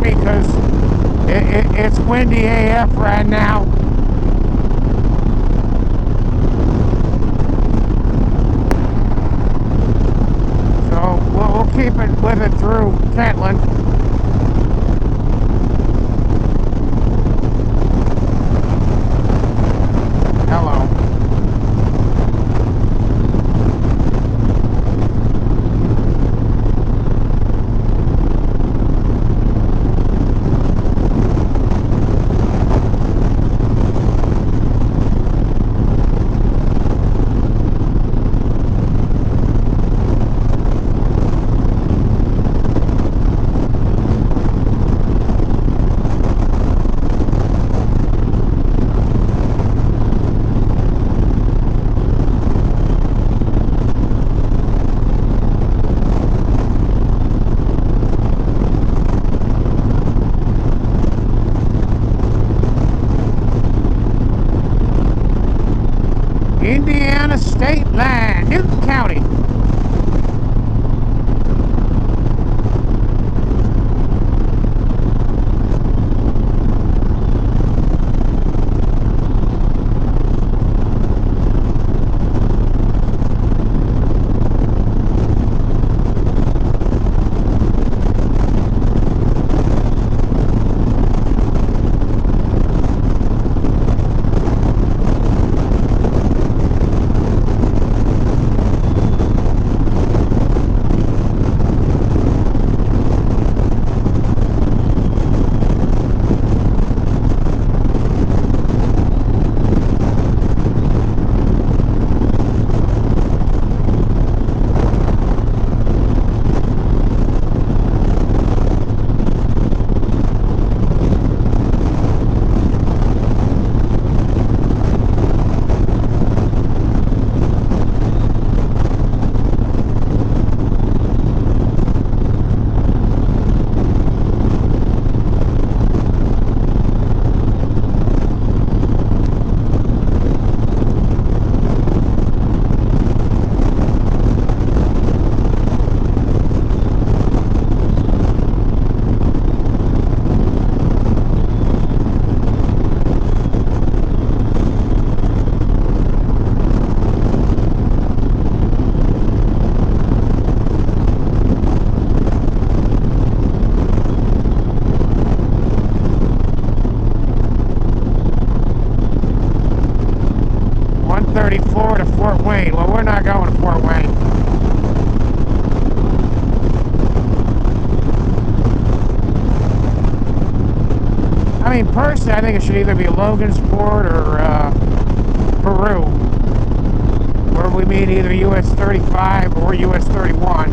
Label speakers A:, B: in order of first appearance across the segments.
A: me because it's windy AF right now. So we'll keep it with it through Kentland. Hello. Indiana state line, Newton County. To Fort Wayne. Well, we're not going to Fort Wayne. I mean, personally, I think it should either be Logansport or Peru, where we meet either US 35 or US 31.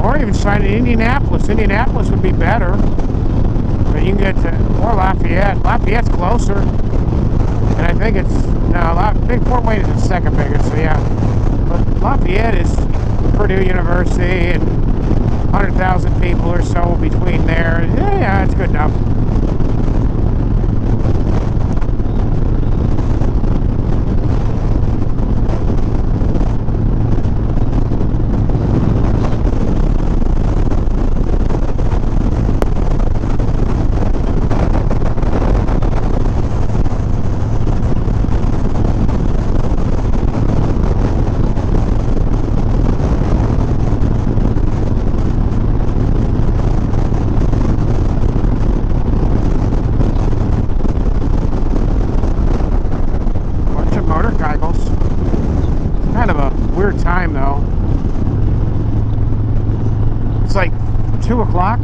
A: Or even sign in Indianapolis. Indianapolis would be better. But you can get to, or Lafayette. Lafayette's closer. And I think it's, no, Big Fort Wayne is the second biggest, so yeah. But Lafayette is Purdue University and 100,000 people or so between there. Yeah, it's good enough. Time though. It's like 2 o'clock.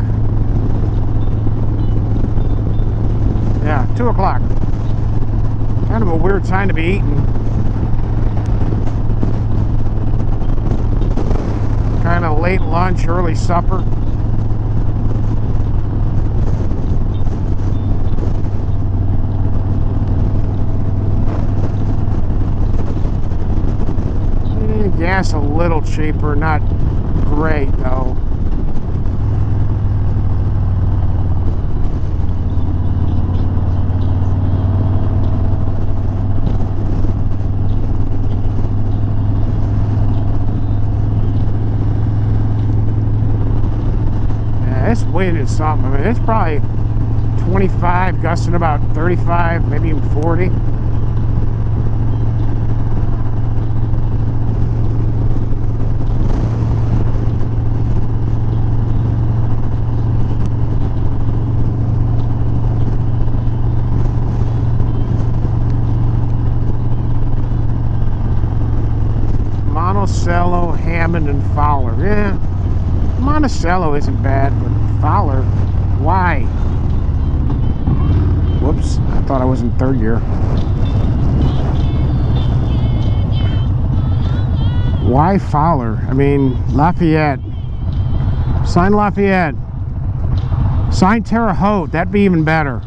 A: Yeah, 2 o'clock. Kind of a weird time to be eating. Kind of late lunch, early supper. Gas a little cheaper, not great though. wind is something. I mean, it's probably 25, gusting about 35, maybe even 40. Monticello, Hammond, and Fowler. Yeah, Monticello isn't bad, but Fowler, why? Whoops, I thought I was in third gear. Why Fowler? I mean, Lafayette. Sign Lafayette. Sign Terre Haute. That'd be even better.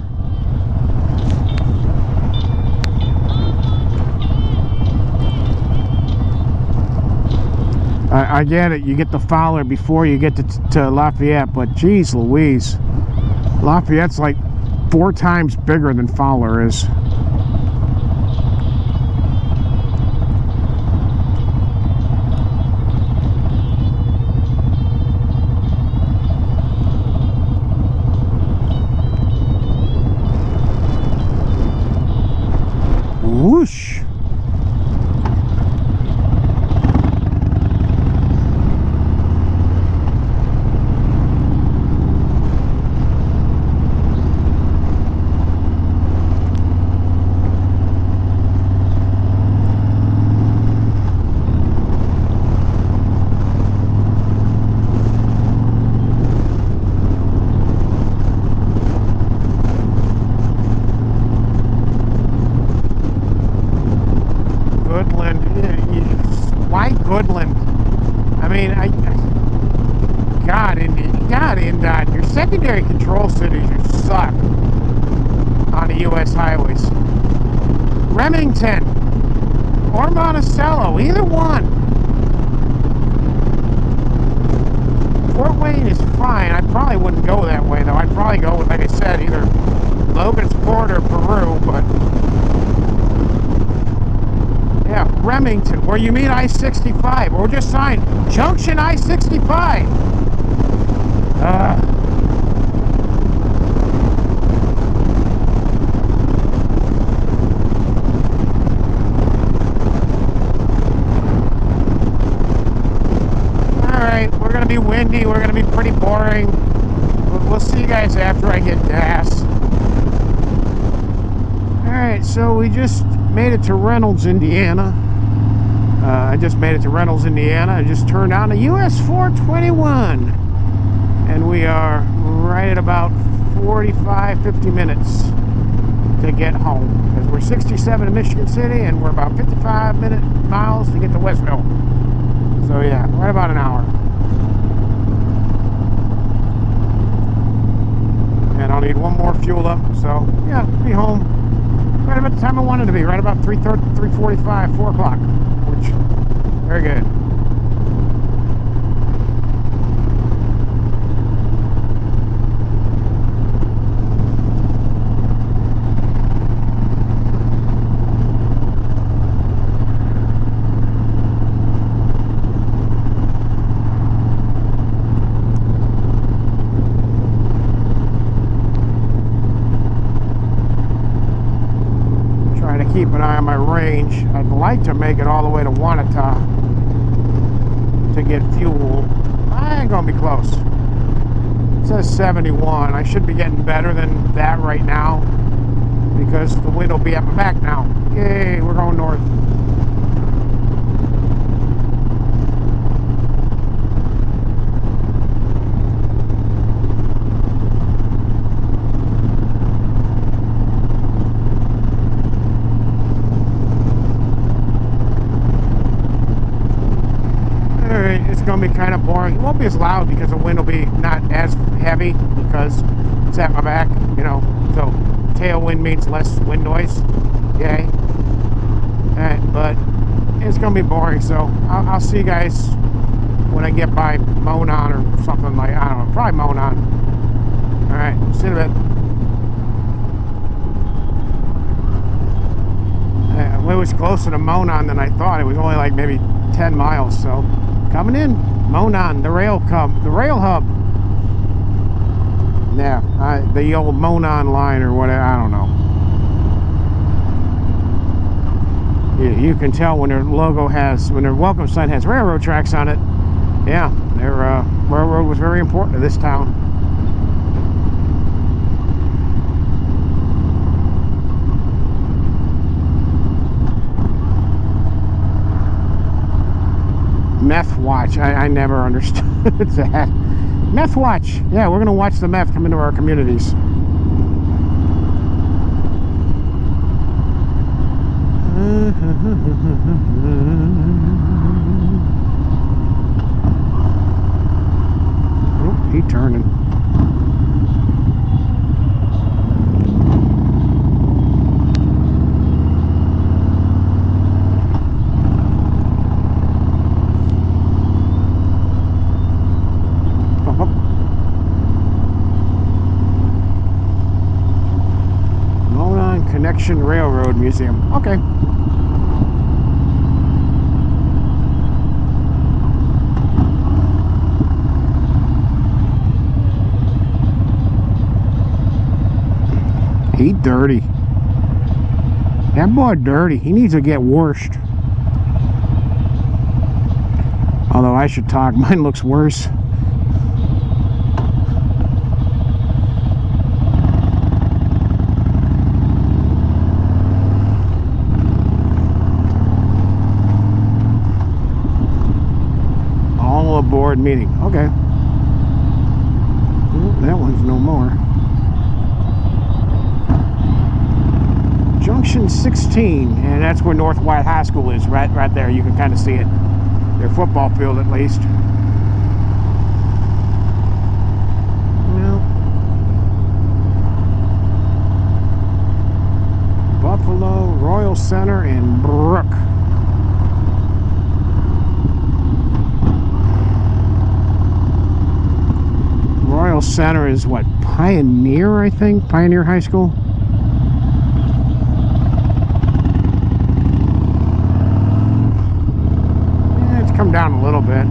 A: I get it, you get the Fowler before you get to Lafayette, but geez Louise, Lafayette's like 4 times bigger than Fowler is. Whoosh! Goodland. I mean, God, INDOT, your secondary control cities, you suck on the U.S. highways. Remington or Monticello, either one. Fort Wayne is fine. I probably wouldn't go that way, though. I'd probably go with, like I said, either Logansport or Peru, but yeah, Remington, where you meet I-65, or just sign Junction I-65. Alright, we're going to be windy, we're going to be pretty boring. We'll see you guys after I get gas. Alright, so we just made it to Reynolds, Indiana. I just made it to Reynolds, Indiana. I just turned on the US 421. And we are right at about 45-50 minutes to get home. Because we're 67 in Michigan City and we're about 55 miles to get to Westville. So yeah, right about an hour. And I'll need one more fuel up. So yeah, be home right about the time I wanted to be, right about 3:30, 3:45, 4 o'clock, which, very good. Keep an eye on my range. I'd like to make it all the way to Wanata to get fuel. I ain't gonna be close. It says 71. I should be getting better than that right now because the wind will be at my back now. Yay, we're going north. It's going to be kind of boring. It won't be as loud because the wind will be not as heavy because it's at my back, you know. So tailwind means less wind noise. Yay. But it's going to be boring. So I'll see you guys when I get by Monon or something like, I don't know, probably Monon. Alright, see you in a bit. It was closer to Monon than I thought. It was only like maybe 10 miles, so coming in, Monon, the rail hub. Yeah, the old Monon line or whatever, I don't know. You can tell when their logo has, when their welcome sign has railroad tracks on it. Yeah, their railroad was very important to this town. Meth watch. I never understood that. Meth watch. Yeah, we're gonna watch the meth come into our communities. Oh, he turning. Connection Railroad Museum. Okay. He dirty. That boy dirty. He needs to get washed. Although I should talk. Mine looks worse. Board meeting. Okay. That one's no more. Junction 16, and that's where North White High School is, right there. You can kind of see it. Their football field, at least. Well, Buffalo, Royal Center, and Brook. Royal Center is what, Pioneer, I think? Pioneer High School? Yeah, it's come down a little bit.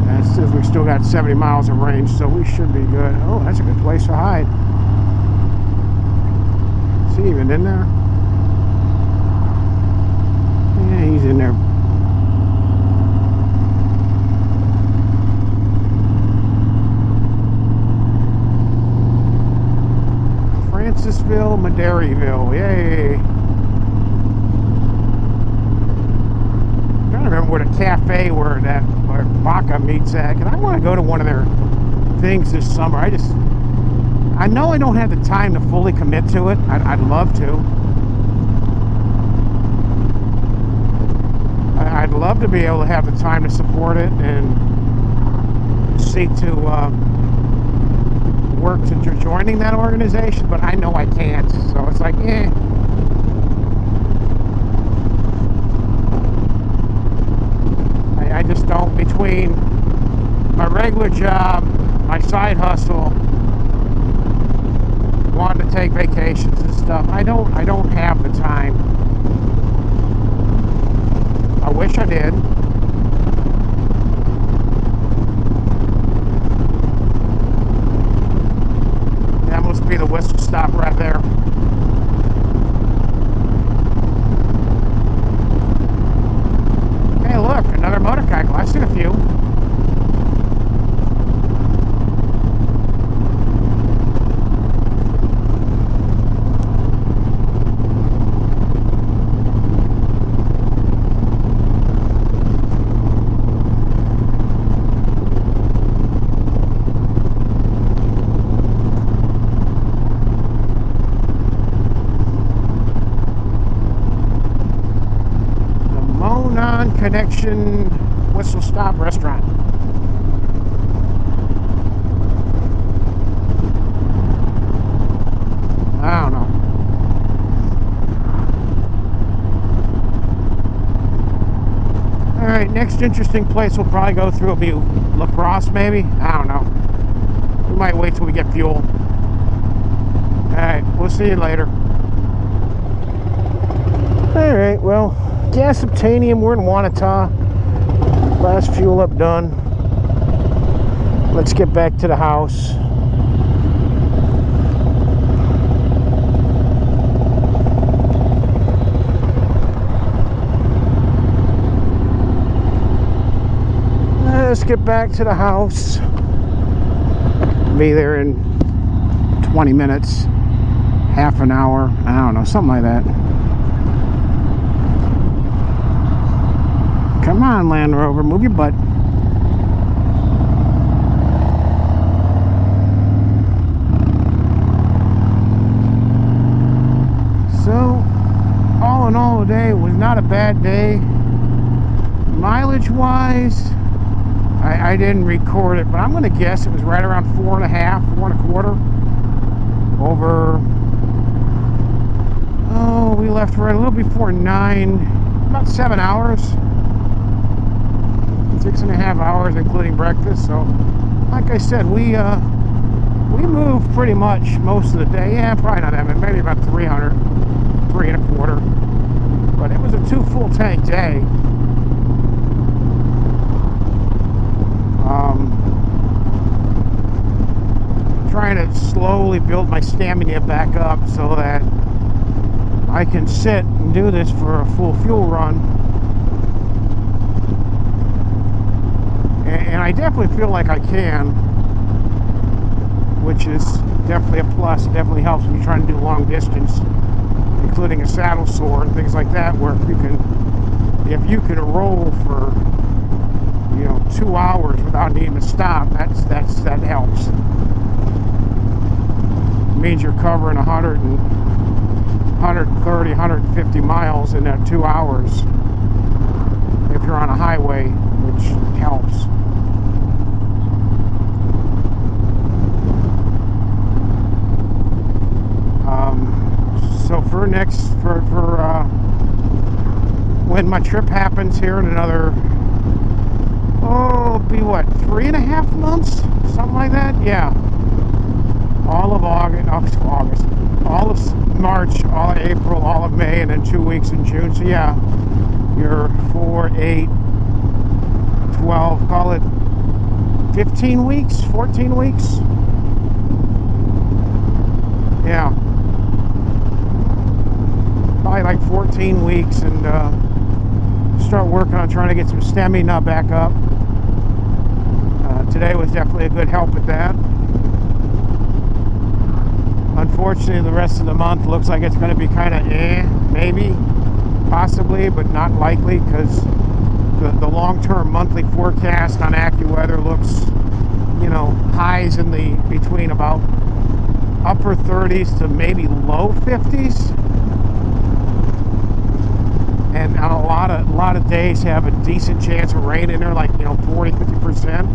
A: That says we've still got 70 miles of range, so we should be good. Oh, that's a good place to hide. Is he even in there? Yeah, he's in there. Francisville, Maderryville, yay! I'm trying to remember what a cafe where Baca meets at. Cause I want to go to one of their things this summer. I know I don't have the time to fully commit to it. I'd love to. I'd love to be able to have the time to support it and seek to work to joining that organization, but I know I can't, so it's like, eh. I just don't, between my regular job, my side hustle, wanting to take vacations and stuff, I don't have the time. I wish I did. Be the whistle stop right there. Hey, look, another motorcycle. I've seen a few. Connection Whistle Stop Restaurant. I don't know. Alright, next interesting place we'll probably go through will be La Crosse, maybe? I don't know. We might wait till we get fuel. Alright, we'll see you later. Alright, well, gas obtanium, we're in Wanata. Last fuel up done. Let's get back to the house. Let's get back to the house. Be there in 20 minutes, half an hour, I don't know, something like that. Come on, Land Rover, move your butt. So, all in all, today was not a bad day. Mileage wise, I didn't record it, but I'm going to guess it was right around 4.5, 4.25 over, oh, we left right a little before 9, about 7 hours, 6.5 hours including breakfast. So like I said, we moved pretty much most of the day. Yeah, probably not that many, maybe about 300, 3.25, but it was a 2 full tank day. Trying to slowly build my stamina back up so that I can sit and do this for a full fuel run. And I definitely feel like I can, which is definitely a plus. It definitely helps when you're trying to do long distance, including a saddle sore and things like that, where if you can roll for 2 hours without needing to stop, that helps. It means you're covering 130, 150 miles in that 2 hours if you're on a highway, which helps. So for when my trip happens here in another, it'll be what, 3.5 months, something like that. Yeah, all of August, all of March, all of April, all of May, and then 2 weeks in June. So yeah, you're 4, 8, 12, call it 15 weeks, 14 weeks. Yeah, probably like 14 weeks, and start working on trying to get some stamina back up. Today was definitely a good help with that. Unfortunately, the rest of the month looks like it's going to be kind of maybe, possibly, but not likely, because the long-term monthly forecast on AccuWeather looks, highs in the between about upper 30s to maybe low 50s. And on a lot of days have a decent chance of rain in there, like 40-50%.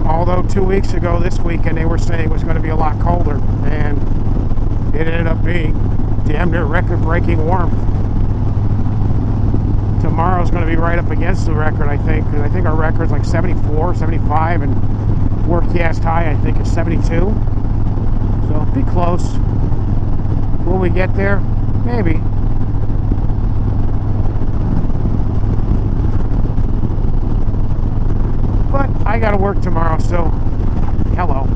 A: Although 2 weeks ago this weekend they were saying it was going to be a lot colder, and it ended up being damn near record-breaking warmth. Tomorrow's going to be right up against the record, I think, because I think our record's like 74, 75, and forecast high I think is 72. So be close. Will we get there? Maybe. But I gotta work tomorrow, so hello.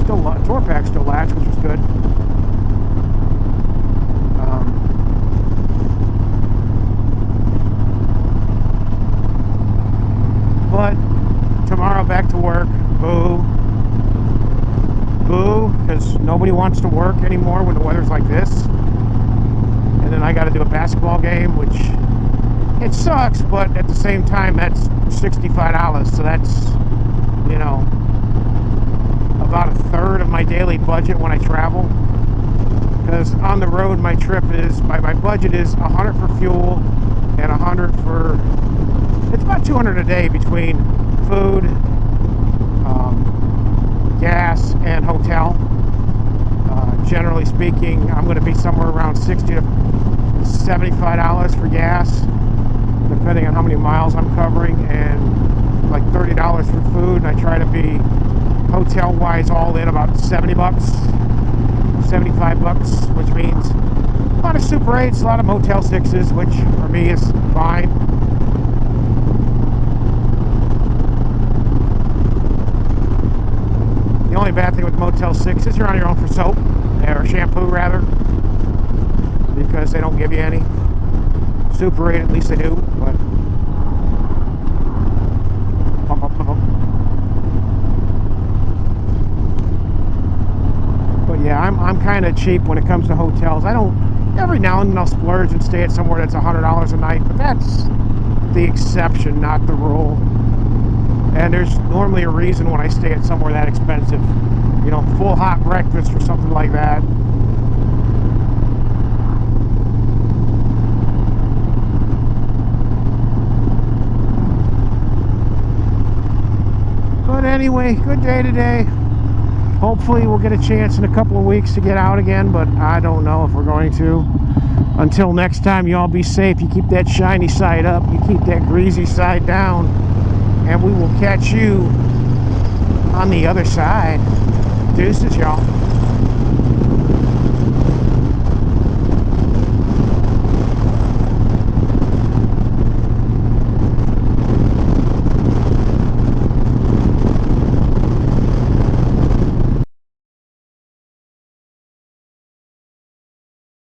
A: Still, tour pack still latched, which is good. But tomorrow back to work. Boo. Because nobody wants to work anymore when the weather's like this. And then I got to do a basketball game, which it sucks, but at the same time that's $65, so that's about a third of my daily budget when I travel. Because on the road my budget is 100 for fuel and 100 for, it's about 200 a day between food, gas, and hotel. Generally speaking, I'm going to be somewhere around $60 to $75 for gas, depending on how many miles I'm covering, and like $30 for food. And I try to be hotel-wise all in about $70, $75, which means a lot of Super 8s, a lot of Motel 6s, which for me is fine. only bad thing with Motel 6 is you're on your own for soap, or shampoo rather, because they don't give you any. Super 8, at least they do, but yeah, I'm kind of cheap when it comes to hotels. I don't, every now and then I'll splurge and stay at somewhere that's $100 a night, but that's the exception, not the rule. And there's normally a reason when I stay at somewhere that expensive. You know, full hot breakfast or something like that. But anyway, good day today. Hopefully we'll get a chance in a couple of weeks to get out again, but I don't know if we're going to. Until next time, y'all be safe. You keep that shiny side up. You keep that greasy side down. And we will catch you on the other side. Deuces, y'all.